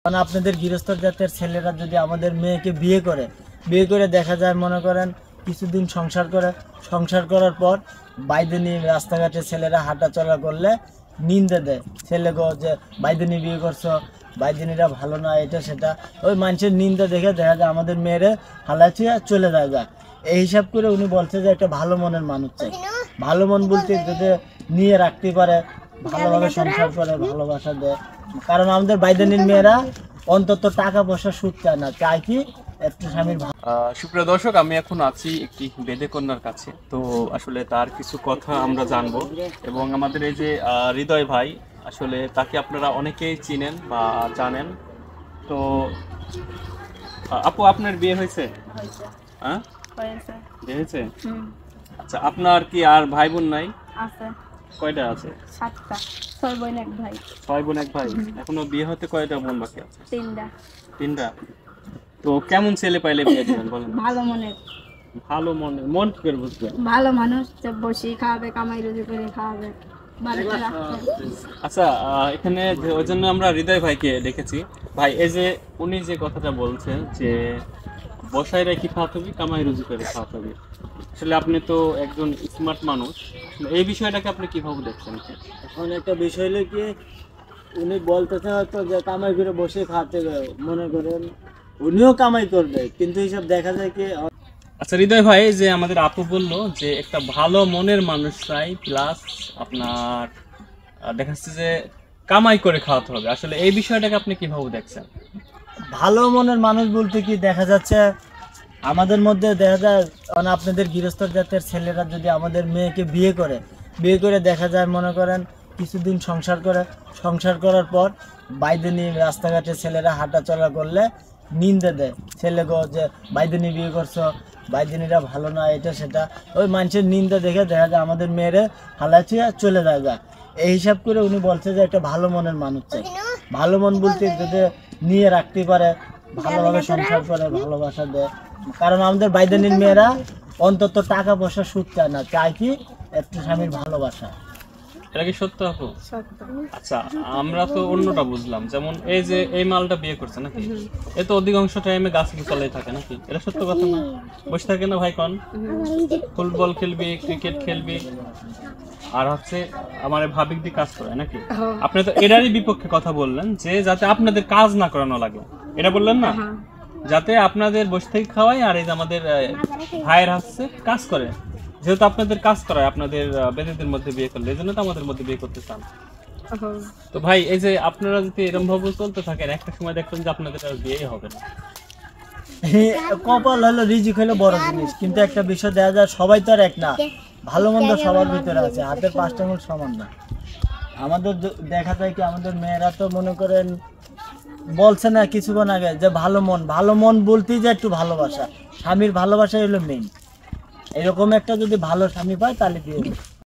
কারণ আপনাদের গৃহস্থ জাতের ছেলেরা যদি আমাদের মেয়েকে বিয়ে করে দেখা যায় মনে করেন কিছুদিন সংসার করার পর বাইদিনী রাস্তাঘাটে ছেলেরা হাঁটা চলা করলে নিন্দে দেয় ছেলেকে যে বাইদিনী বিয়ে করছো, বাইদিনীরা ভালো না, এটা সেটা ওই মানুষের নিন্দা দেখে দেখা যায় আমাদের মেয়েরে হালাচিয়া চলে যায়। এই হিসাব করে উনি বলছে যে একটা ভালো মনের মানুষ চাই। ভালো মন বলতে যদি নিয়ে রাখতে পারে, ভালোভাবে সংসার করে, ভালোবাসা দেয়। কারণ আমাদের বাইদানির মেয়েরা অন্তত টাকা পয়সা সুখ চায় না, চায় কি একটু স্বামীর। সুপ্রিয় দর্শক, আমি এখন আছি একটি বেদে কন্যার কাছে। তো আসলে তার কিছু কথা আমরা জানবো এবং আমাদের এই যে হৃদয় ভাই, আসলে তাকে আপনারা অনেকেই চিনেন বা জানেন। তো আপু, আপনার বিয়ে হয়েছে? হ্যাঁ, বিয়ে হয়েছে। আচ্ছা, আপনার কি আর ভাই বোন নাই? আছে। কয়টা আছে? 7টা। 6 বোন 1 ভাই। 6 বোন 1 ভাই। এখনো বিয়ে হতে কয়টা বোন বাকি আছে? 3টা। 3টা। তো কেমন ছেলে পাইলে বিয়ে দিবেন বলেন? ভালো মনের। ভালো মনের, মন কি করে বুঝবেন? ভালো মানুষ, যে বসে খাওয়াবে, কামাই রুজি করে খাওয়াবে, বাড়িতে রাখবে। আচ্ছা, এখানে ওই জন্য আমরা হৃদয় ভাইকে ডেকেছি। ভাই, এই যে উনি যে কথাটা বলছেন যে বসায় রেখে খাওয়াতে হবে, কামাই রুজি করে খাওয়াতে হবে, আসলে আপনি তো একজন স্মার্ট মানুষ, এই বিষয়টাকে আপনি কিভাবে দেখছেন? এখন একটা বিষয় হলো কি, উনি বলতেছে হয়তো যে কামাই করে বসে খাতে মনে করেন উনিও কামাই করবে, কিন্তু হিসাব দেখা যায় কি। আচ্ছা হৃদয় ভাই, যে আমাদের আপু বললো যে একটা ভালো মনের মানুষ চাই, প্লাস আপনার দেখা যাচ্ছে যে কামাই করে খাওয়াতে হবে, আসলে এই বিষয়টাকে আপনি কিভাবে দেখছেন? ভালো মনের মানুষ বলতে কি দেখা যাচ্ছে আমাদের মধ্যে দেখা যায় আপনাদের গৃহস্থ জাতের ছেলেরা যদি আমাদের মেয়েকে বিয়ে করে দেখা যায় মনে করেন কিছুদিন সংসার করার পর বাইদিনী রাস্তাঘাটে ছেলেরা হাঁটা চলা করলে নিন্দে দেয় ছেলেকে যে বাইদিনী বিয়ে করছো, বাইদিনীরা ভালো না, এটা সেটা ওই মানুষের নিন্দা দেখে দেখা যায় আমাদের মেয়েরে হালাচিয়া চলে যায়। এই হিসাব করে উনি বলছে যে একটা ভালো মনের মানুষ চাই। ভালো মন বলতে যদি নিয়ে রাখতে পারে, ভালোভাবে সংসার করে, ভালোবাসা দেয়। কারণ আমাদের বাইদানির মেয়েরা অন্তত টাকা পয়সা সুখ চায় না, চায় কি একটু স্বামীর ভালোবাসা। এটা কি সত্য আপু? সত্য। আচ্ছা, আমরা তো অন্যটা বুঝলাম, যেমন এই যে এই মালটা বিয়ে করছে নাকি, এ তো অধিকাংশ টাইমে গাছ গোছালাই থাকে নাকি, এটা সত্য কথা না? বসে থাকে না ভাই? কন ফুটবল খেলবি, ক্রিকেট খেলবি, আর হচ্ছে আমার ভাবিক দিয়ে কাজ করে নাকি? আপনি তো এটারই বিপক্ষে কথা বললেন যে যাতে আপনাদের কাজ না করানো লাগে, এটা বললেন না? যাতে আপনাদের বসে থেকে খাওয়াই, আর এই যে আমাদের ভাইয়ের হচ্ছে কাজ করে, যেহেতু আপনাদের কাজ করায় আপনাদের বেদেদের মধ্যে বিয়ে করলে, এই জন্য তো আমাদের মধ্যে বিয়ে করতে চান। তো ভাই, এই যে আপনারা যদি এরকম ভাবে চলতে থাকেন, একটা সময় দেখবেন যে আপনাদের আর বিয়েই হবে না। কপাল হলো, রিজিক হলো বড় জিনিস, কিন্তু একটা বিষয় দেখা যায় সবাই তো আর এক না, ভালো মন্দ সবার ভিতরে আছে, হাতের 5টা আঙুল সমান না। আমাদের দেখা যায় কি আমাদের মেয়েরা তো মনে করেন বলছে না কিছুক্ষণ আগে যে ভালো মন বলতেই যে একটু ভালোবাসা, স্বামীর ভালোবাসাই হলো মেইন। এরকম একটা যদি ভালো স্বামী পায় তাহলে বিয়ে